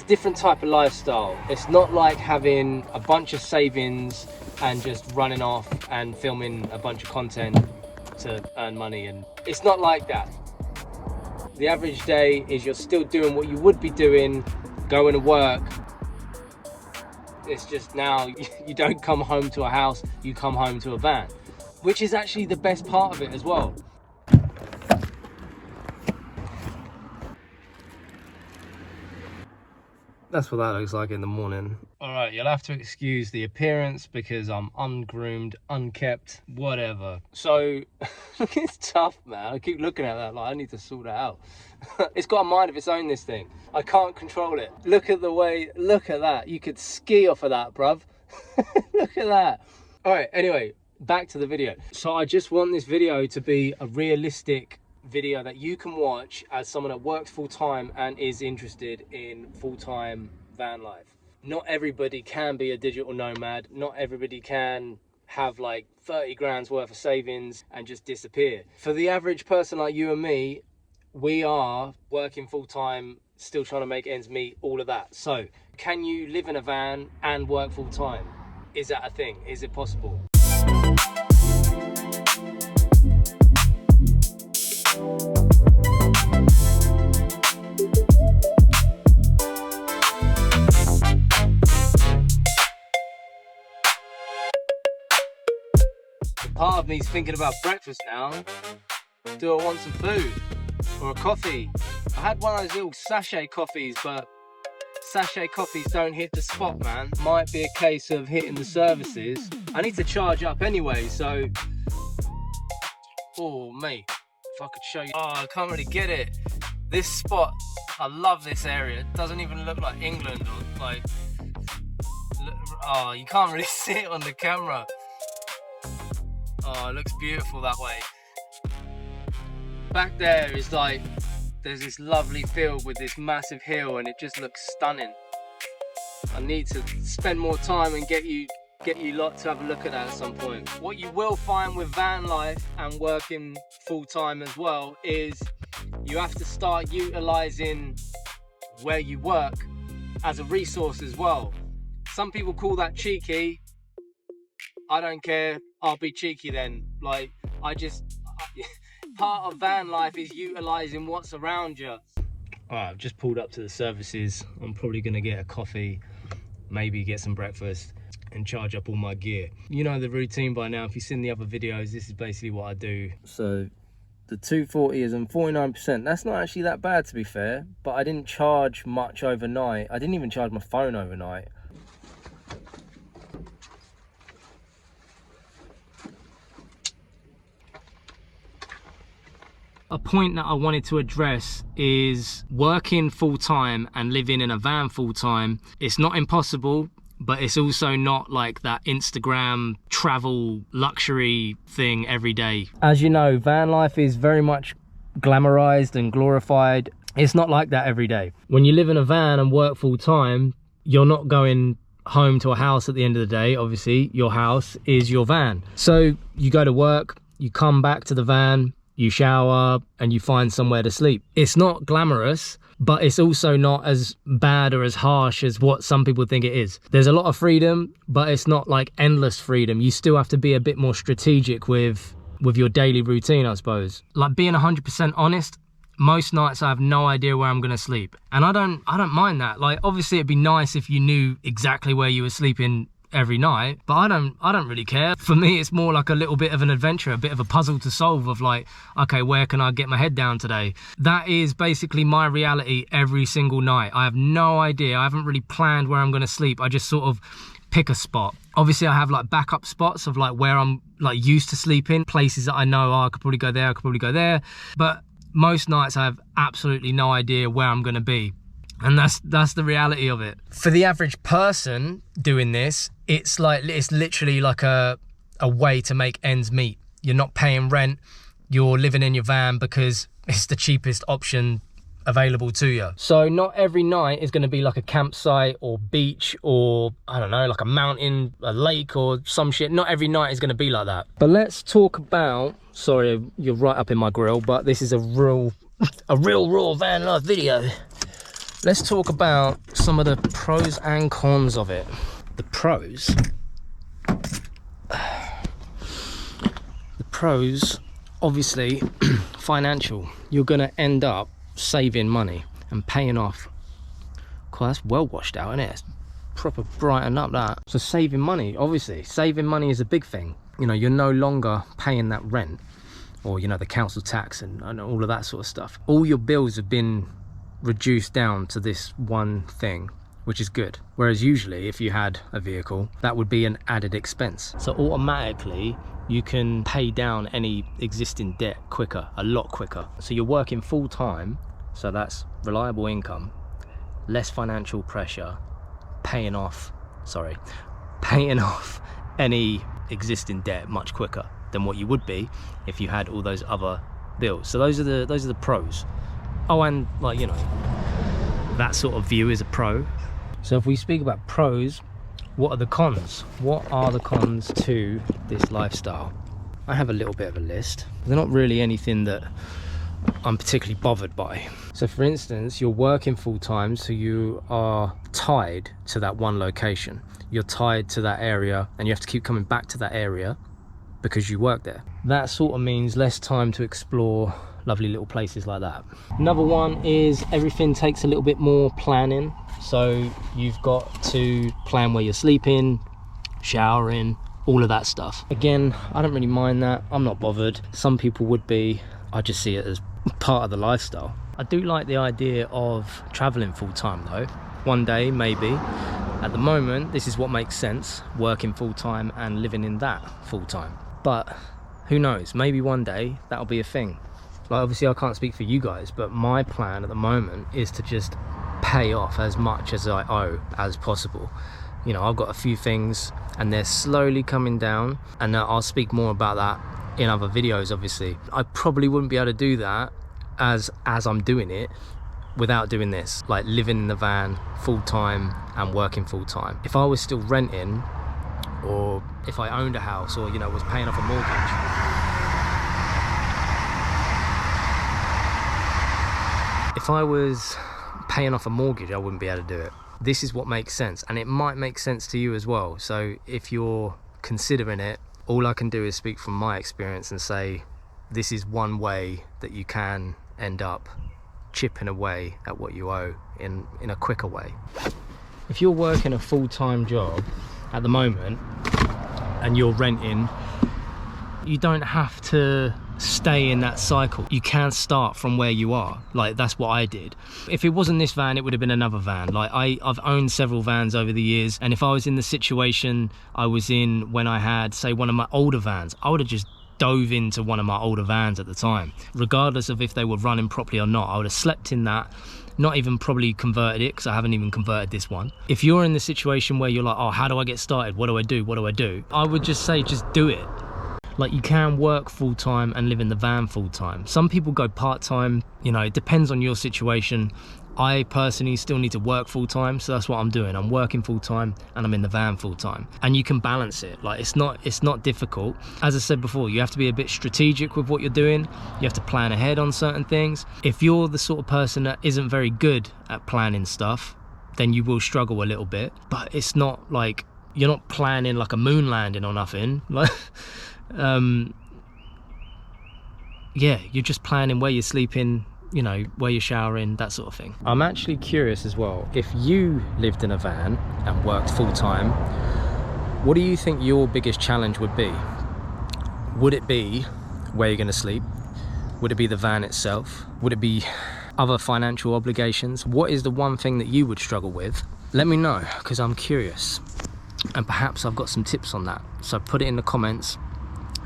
different type of lifestyle. It's not like having a bunch of savings and just running off and filming a bunch of content to earn money, and it's not like that. The average day is you're still doing what you would be doing, going to work. It's just now you don't come home to a house, you come home to a van, which is actually the best part of it as well. That's what that looks like in the morning. All right, you'll have to excuse the appearance because I'm ungroomed, unkept, whatever. So it's tough, man. I keep looking at that like I need to sort that out. It's got a mind of its own, this thing. I can't control it. Look at the way, look at that. You could ski off of that, bruv. Look at that. All right, anyway, back to the video. So I just want this video to be a realistic video that you can watch as someone that works full-time and is interested in full-time van life. Not everybody can be a digital nomad. Not everybody can have like 30 grand's worth of savings and just disappear. For the average person like you and me, we are working full-time, still trying to make ends meet, all of that. So can you live in a van and work full-time? Is that a thing? Is it possible? Part of me's thinking about breakfast now. Do I want some food or a coffee? I had one of those little sachet coffees, but sachet coffees don't hit the spot, man. Might be a case of hitting the services. I need to charge up anyway, so... Oh, mate, if I could show you. Oh, I can't really get it. This spot, I love this area. It doesn't even look like England or like... Oh, you can't really see it on the camera. Oh, it looks beautiful that way. Back there is like, there's this lovely field with this massive hill and it just looks stunning. I need to spend more time and get you lot to have a look at that at some point. What you will find with van life and working full-time as well is you have to start utilizing where you work as a resource as well. Some people call that cheeky. I don't care, I'll be cheeky then. Like, part of van life is utilizing what's around you. All right, I've just pulled up to the services. I'm probably gonna get a coffee, maybe get some breakfast and charge up all my gear. You know the routine by now. If you've seen the other videos, this is basically what I do. So the 240 is on 49%. That's not actually that bad, to be fair, but I didn't charge much overnight. I didn't even charge my phone overnight. A point that I wanted to address is working full-time and living in a van full-time. It's not impossible, but it's also not like that Instagram travel luxury thing every day. As you know, van life is very much glamorized and glorified. It's not like that every day. When you live in a van and work full-time, you're not going home to a house at the end of the day. Obviously, your house is your van. So you go to work, you come back to the van, you shower and you find somewhere to sleep. It's not glamorous, but it's also not as bad or as harsh as what some people think it is. There's a lot of freedom, but it's not like endless freedom. You still have to be a bit more strategic with your daily routine, I suppose. Like, being 100% honest, most nights I have no idea where I'm gonna sleep. And I don't mind that. Like, obviously it'd be nice if you knew exactly where you were sleeping every night, but I don't really care. For me, it's more like a little bit of an adventure, a bit of a puzzle to solve of like, okay, where can I get my head down today? That is basically my reality every single night. I have no idea. I haven't really planned where I'm going to sleep. I just sort of pick a spot. Obviously, I have like backup spots of like where I'm like used to sleeping, places that I know, oh, I could probably go there, I could probably go there. But most nights I have absolutely no idea where I'm going to be. And that's the reality of it. For the average person doing this, it's literally like a way to make ends meet. You're not paying rent, you're living in your van because it's the cheapest option available to you. So not every night is going to be like a campsite or beach or, I don't know, like a mountain, a lake or some shit. Not every night is going to be like that. But let's talk about, sorry, you're right up in my grill, but this is a real raw van life video. let's talk about some of the pros and cons of it. The pros, obviously, financial. You're gonna end up saving money and paying off. God, that's well washed out, isn't it? It's proper brighten up that. So saving money, obviously, saving money is a big thing. You know, you're no longer paying that rent, or you know, the council tax and all of that sort of stuff. All your bills have been reduced down to this one thing, which is good. Whereas usually if you had a vehicle, that would be an added expense. So automatically you can pay down any existing debt quicker, a lot quicker. So you're working full time, so that's reliable income, less financial pressure, paying off any existing debt much quicker than what you would be if you had all those other bills. So those are the pros. Oh, and like, you know, that sort of view is a pro. So if we speak about pros, what are the cons? What are the cons to this lifestyle? I have a little bit of a list. They're not really anything that I'm particularly bothered by. So for instance, you're working full time, so you are tied to that one location. You're tied to that area and you have to keep coming back to that area because you work there. That sort of means less time to explore lovely little places like that. Another one is everything takes a little bit more planning. So you've got to plan where you're sleeping, showering, all of that stuff. Again, I don't really mind that. I'm not bothered. Some people would be. I just see it as part of the lifestyle. I do like the idea of traveling full time though. One day, maybe. At the moment, this is what makes sense, working full time and living in that full time. But who knows, maybe one day that'll be a thing. Like obviously I can't speak for you guys, but my plan at the moment is to just pay off as much as I owe as possible. You know, I've got a few things and they're slowly coming down, and I'll speak more about that in other videos. Obviously I probably wouldn't be able to do that as I'm doing it without doing this, like living in the van full time and working full time. If I was still renting, or if I owned a house, or you know, was paying off a mortgage, if I was paying off a mortgage, I wouldn't be able to do it. This is what makes sense, and it might make sense to you as well. So if you're considering it, all I can do is speak from my experience and say this is one way that you can end up chipping away at what you owe in a quicker way. If you're working a full-time job at the moment and you're renting, you don't have to stay in that cycle. You can start from where you are. Like that's what I did. If it wasn't this van, it would have been another van. Like I've owned several vans over the years, and if I was in the situation I was in when I had, say, one of my older vans, I would have just dove into one of my older vans at the time, regardless of if they were running properly or not. I would have slept in that, not even probably converted it, because I haven't even converted this one. If you're in the situation where you're like, oh, how do I get started? What do I do? I would just say, just do it. Like, you can work full-time and live in the van full-time. Some people go part-time, you know, it depends on your situation. I personally still need to work full-time, so that's what I'm doing. I'm working full-time and I'm in the van full-time. And you can balance it. Like, it's not difficult. As I said before, you have to be a bit strategic with what you're doing. You have to plan ahead on certain things. If you're the sort of person that isn't very good at planning stuff, then you will struggle a little bit. But it's not like you're not planning like a moon landing or nothing. Like, yeah, you're just planning where you're sleeping, you know, where you're showering, that sort of thing. I'm actually curious as well, if you lived in a van and worked full-time, what do you think your biggest challenge would be? Would it be where you're going to sleep? Would it be the van itself? Would it be other financial obligations? What is the one thing that you would struggle with? Let me know, because I'm curious, and perhaps I've got some tips on that. So put it in the comments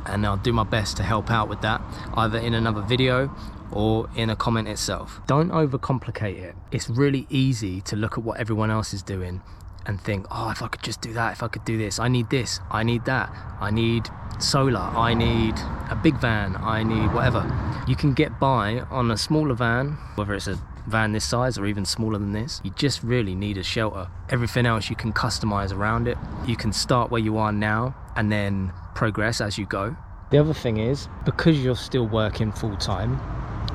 and I'll do my best to help out with that, either in another video or in a comment itself. Don't overcomplicate it. It's really easy to look at what everyone else is doing and think, oh, if I could just do that, if I could do this, I need this, I need that, I need solar, I need a big van, I need whatever. You can get by on a smaller van, whether it's a van this size or even smaller than this. You just really need a shelter. Everything else you can customize around it. You can start where you are now and then progress as you go. The other thing is, because you're still working full-time,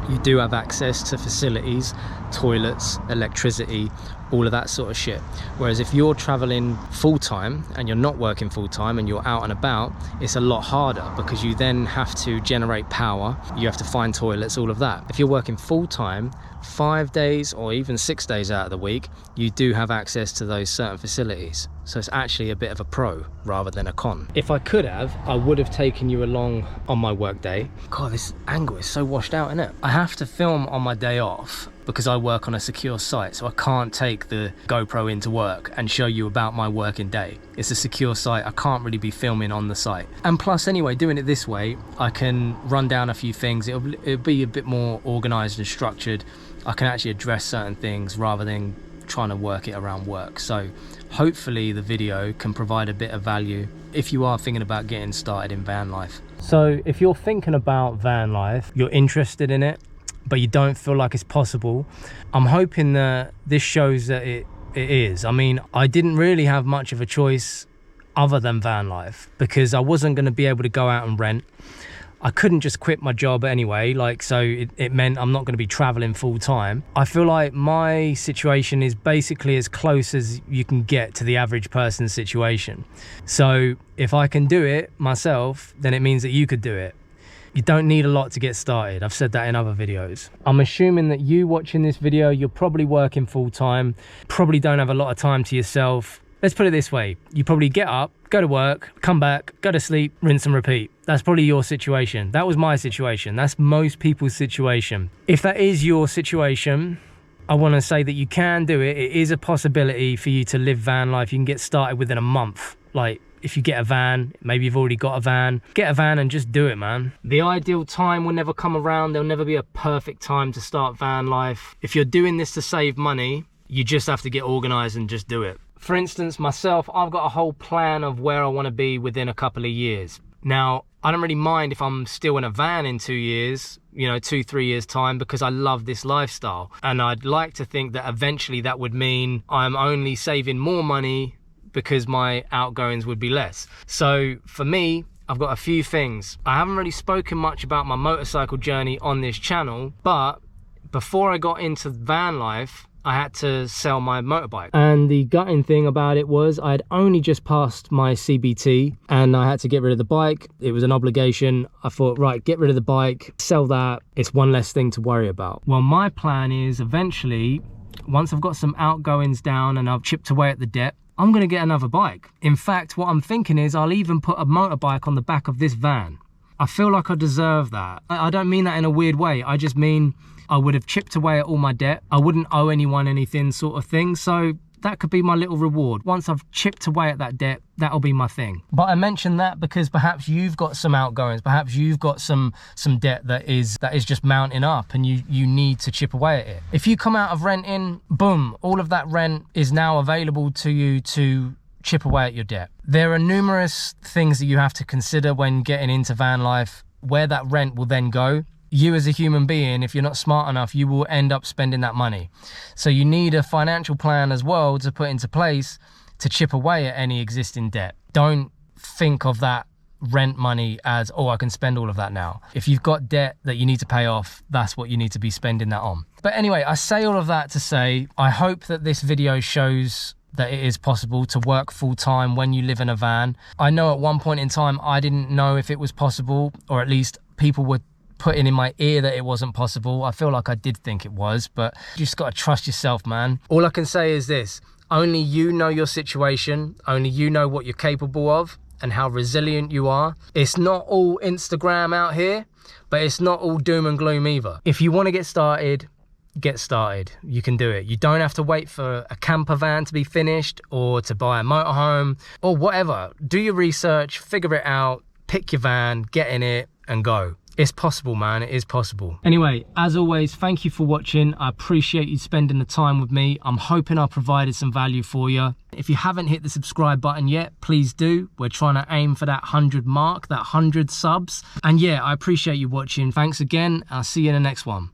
you do have access to facilities, toilets, electricity, all of that sort of shit. Whereas if you're traveling full-time and you're not working full-time and you're out and about, it's a lot harder because you then have to generate power, you have to find toilets, all of that. If you're working full-time, 5 days or even 6 days out of the week, you do have access to those certain facilities. So it's actually a bit of a pro rather than a con. If I could have, I would have taken you along on my work day. God, this angle is so washed out, isn't it? I have to film on my day off because I work on a secure site, so I can't take the GoPro into work and show you about my working day. It's a secure site, I can't really be filming on the site. And plus anyway, doing it this way, I can run down a few things. It'll be a bit more organized and structured. I can actually address certain things rather than trying to work it around work. So hopefully the video can provide a bit of value if you are thinking about getting started in van life. So if you're thinking about van life, you're interested in it, but you don't feel like it's possible, I'm hoping that this shows that it is. I mean, I didn't really have much of a choice other than van life because I wasn't going to be able to go out and rent. I couldn't just quit my job anyway, so it meant I'm not going to be traveling full time. I feel like my situation is basically as close as you can get to the average person's situation. So if I can do it myself, then it means that you could do it. You don't need a lot to get started. I've said that in other videos. I'm assuming that you watching this video, you're probably working full time, probably don't have a lot of time to yourself. Let's put it this way. You probably get up, go to work, come back, go to sleep, rinse and repeat. That's probably your situation. That was my situation. That's most people's situation. If that is your situation, I want to say that you can do it. It is a possibility for you to live van life. You can get started within a month. Like if you get a van, maybe you've already got a van, get a van and just do it, man. The ideal time will never come around. There'll never be a perfect time to start van life. If you're doing this to save money, you just have to get organized and just do it. For instance, myself, I've got a whole plan of where I want to be within a couple of years. Now, I don't really mind if I'm still in a van in 2 years, 2-3 years time, because I love this lifestyle. And I'd like to think that eventually that would mean I'm only saving more money because my outgoings would be less. So for me, I've got a few things. I haven't really spoken much about my motorcycle journey on this channel, but before I got into van life, I had to sell my motorbike. And the gutting thing about it was I had only just passed my CBT and I had to get rid of the bike. It was an obligation. I thought, right, get rid of the bike, sell that. It's one less thing to worry about. Well, my plan is eventually, once I've got some outgoings down and I've chipped away at the debt, I'm gonna get another bike. In fact, what I'm thinking is I'll even put a motorbike on the back of this van. I feel like I deserve that. I don't mean that in a weird way. I just mean I would have chipped away at all my debt. I wouldn't owe anyone anything, sort of thing. So that could be my little reward. Once I've chipped away at that debt, that'll be my thing. But I mentioned that because perhaps you've got some outgoings, perhaps you've got some debt that is just mounting up and you need to chip away at it. If you come out of renting, boom, all of that rent is now available to you to chip away at your debt. There are numerous things that you have to consider when getting into van life, where that rent will then go. You as a human being, if you're not smart enough, you will end up spending that money. So you need a financial plan as well to put into place to chip away at any existing debt. Don't think of that rent money as, oh, I can spend all of that now. If you've got debt that you need to pay off, that's what you need to be spending that on. But anyway, I say all of that to say, I hope that this video shows that it is possible to work full-time when you live in a van. I know at one point in time, I didn't know if it was possible, or at least people were putting in my ear that it wasn't possible. I feel like I did think it was, but you just got to trust yourself, man. All I can say is this: only you know your situation, only you know what you're capable of and how resilient you are. It's not all Instagram out here, but it's not all doom and gloom either. If you want to get started, you can do it. You don't have to wait for a camper van to be finished or to buy a motorhome or whatever. Do your research, figure it out, pick your van, get in it and go. It's possible, man. It is possible. Anyway, as always, thank you for watching. I appreciate you spending the time with me. I'm hoping I provided some value for you. If you haven't hit the subscribe button yet, please do. We're trying to aim for that 100 mark, that 100 subs. And yeah, I appreciate you watching. Thanks again. I'll see you in the next one.